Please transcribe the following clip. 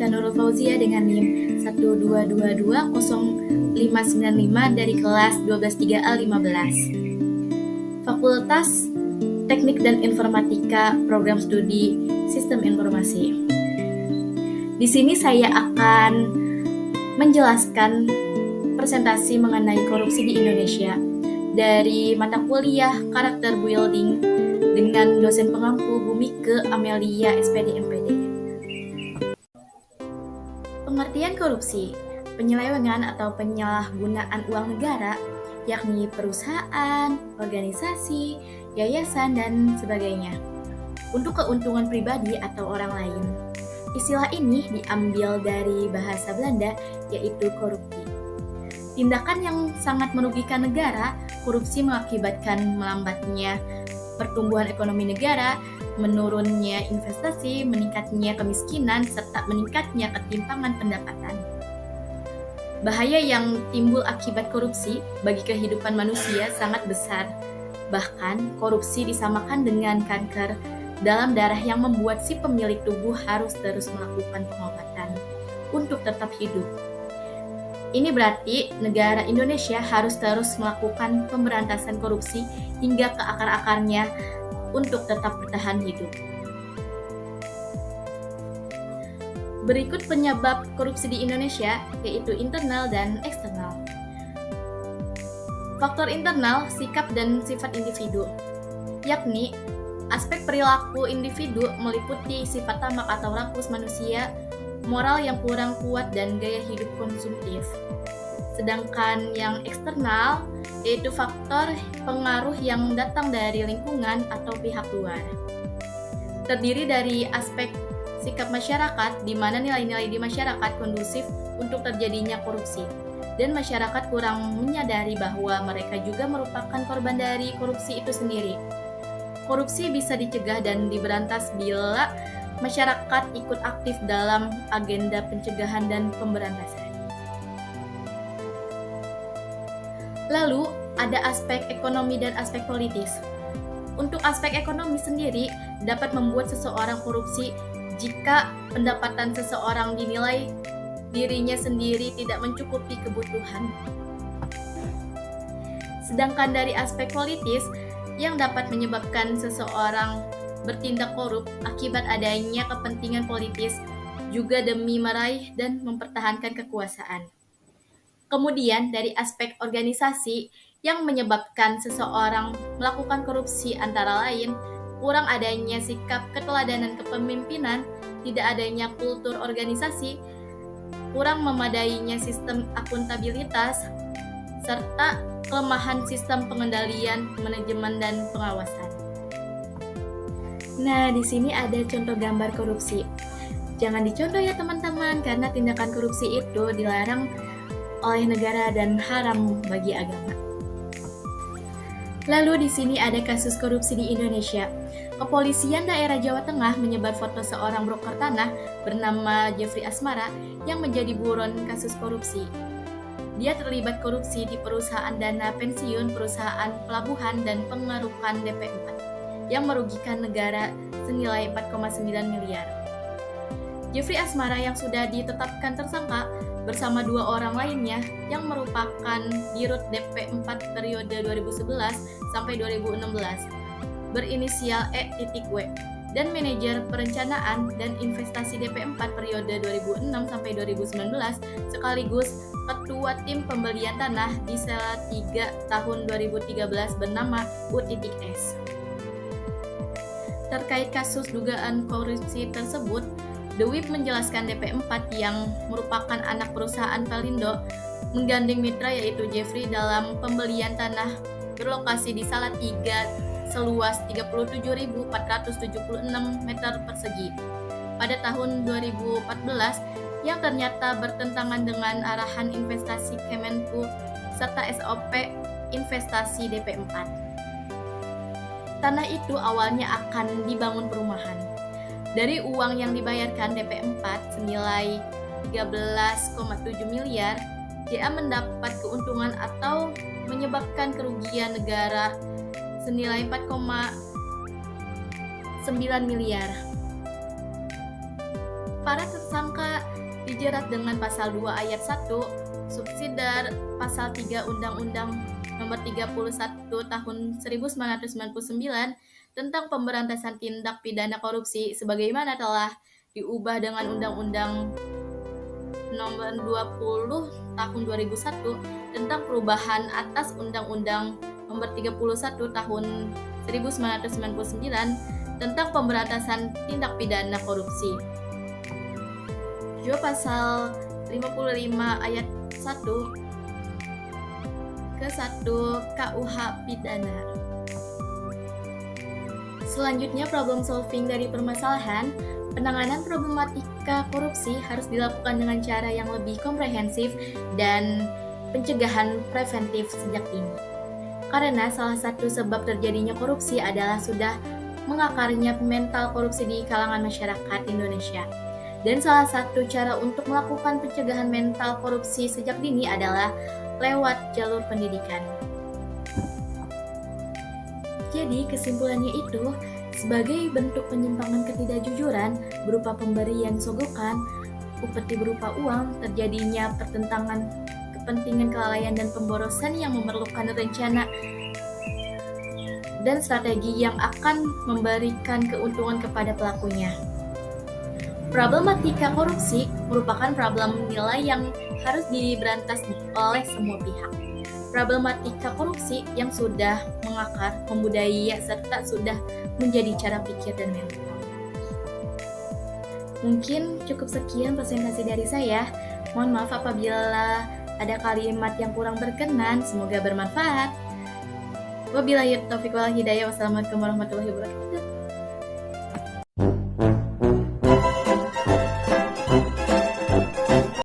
Nurul Fauzia dengan NIM 122205595 dari kelas 123A15. Fakultas Teknik dan Informatika, Program Studi Sistem Informasi. Di sini saya akan menjelaskan presentasi mengenai korupsi di Indonesia dari mata kuliah Karakter Building dengan dosen pengampu Bumike Amelia SPD MPD. Pengertian korupsi, penyelewengan atau penyalahgunaan uang negara, yakni perusahaan, organisasi, yayasan, dan sebagainya, untuk keuntungan pribadi atau orang lain. Istilah ini diambil dari bahasa Belanda, yaitu koruptie. Tindakan yang sangat merugikan negara, korupsi mengakibatkan melambatnya pertumbuhan ekonomi negara, menurunnya investasi, meningkatnya kemiskinan, serta meningkatnya ketimpangan pendapatan. Bahaya yang timbul akibat korupsi bagi kehidupan manusia sangat besar. Bahkan, korupsi disamakan dengan kanker dalam darah yang membuat si pemilik tubuh harus terus melakukan pengobatan untuk tetap hidup. Ini berarti negara Indonesia harus terus melakukan pemberantasan korupsi hingga ke akar-akarnya untuk tetap bertahan hidup. Berikut penyebab korupsi di Indonesia, yaitu internal dan eksternal. Faktor internal, sikap dan sifat individu, yakni aspek perilaku individu meliputi sifat tamak atau rakus manusia, moral yang kurang kuat, dan gaya hidup konsumtif. Sedangkan yang eksternal yaitu faktor pengaruh yang datang dari lingkungan atau pihak luar. Terdiri dari aspek sikap masyarakat, di mana nilai-nilai di masyarakat kondusif untuk terjadinya korupsi, dan masyarakat kurang menyadari bahwa mereka juga merupakan korban dari korupsi itu sendiri. Korupsi bisa dicegah dan diberantas bila masyarakat ikut aktif dalam agenda pencegahan dan pemberantasan. Lalu, ada aspek ekonomi dan aspek politis. Untuk aspek ekonomi sendiri, dapat membuat seseorang korupsi jika pendapatan seseorang dinilai dirinya sendiri tidak mencukupi kebutuhan. Sedangkan dari aspek politis, yang dapat menyebabkan seseorang bertindak korup akibat adanya kepentingan politis juga demi meraih dan mempertahankan kekuasaan. Kemudian dari aspek organisasi yang menyebabkan seseorang melakukan korupsi antara lain kurang adanya sikap keteladanan kepemimpinan, tidak adanya kultur organisasi, kurang memadainya sistem akuntabilitas, serta kelemahan sistem pengendalian, manajemen, dan pengawasan. Nah, di sini ada contoh gambar korupsi. Jangan dicontoh ya teman-teman, karena tindakan korupsi itu dilarang oleh negara dan haram bagi agama. Lalu di sini ada kasus korupsi di Indonesia. Kepolisian daerah Jawa Tengah menyebar foto seorang broker tanah bernama Jeffrey Asmara yang menjadi buron kasus korupsi. Dia terlibat korupsi di perusahaan dana pensiun, perusahaan pelabuhan, dan pengerukan DP4 yang merugikan negara senilai 4,9 miliar. Jeffrey Asmara yang sudah ditetapkan tersangka bersama 2 orang lainnya yang merupakan Dirut DP4 periode 2011 sampai 2016 berinisial E.W dan manajer perencanaan dan investasi DP4 periode 2006 sampai 2019 sekaligus ketua tim pembelian tanah di Sela 3 tahun 2013 bernama U.S. Terkait kasus dugaan korupsi tersebut, The Whip menjelaskan DP4 yang merupakan anak perusahaan Pelindo menggandeng mitra yaitu Jeffrey dalam pembelian tanah berlokasi di Salatiga seluas 37.476 meter persegi pada tahun 2014 yang ternyata bertentangan dengan arahan investasi Kemenku serta SOP investasi DP4. Tanah itu awalnya akan dibangun perumahan. Dari uang yang dibayarkan DP4 senilai 13,7 miliar, JA mendapat keuntungan atau menyebabkan kerugian negara senilai 4,9 miliar. Para tersangka dijerat dengan pasal 2 ayat 1 subsidiar pasal 3 Undang-Undang Nomor 31 Tahun 1999 tentang pemberantasan tindak pidana korupsi sebagaimana telah diubah dengan Undang-Undang Nomor 20 Tahun 2001 tentang perubahan atas Undang-Undang Nomor 31 Tahun 1999 tentang pemberantasan tindak pidana korupsi. Juga pasal 55 ayat 1 ke 1 KUH pidana. Selanjutnya, problem solving dari permasalahan. Penanganan problematika korupsi harus dilakukan dengan cara yang lebih komprehensif dan pencegahan preventif sejak dini. Karena salah satu sebab terjadinya korupsi adalah sudah mengakarnya mental korupsi di kalangan masyarakat Indonesia. Dan salah satu cara untuk melakukan pencegahan mental korupsi sejak dini adalah lewat jalur pendidikan. Jadi kesimpulannya itu, sebagai bentuk penyimpangan ketidakjujuran berupa pemberian sogokan, upeti berupa uang, terjadinya pertentangan kepentingan kelalaian dan pemborosan yang memerlukan rencana dan strategi yang akan memberikan keuntungan kepada pelakunya. Problematika korupsi merupakan problem nilai yang harus diberantas oleh semua pihak. Problematika korupsi yang sudah mengakar, membudaya, serta sudah menjadi cara pikir dan mental. Mungkin cukup sekian presentasi dari saya. Mohon maaf apabila ada kalimat yang kurang berkenan, semoga bermanfaat. Wabillahi taufiq wal hidayah. Wassalamualaikum warahmatullahi wabarakatuh.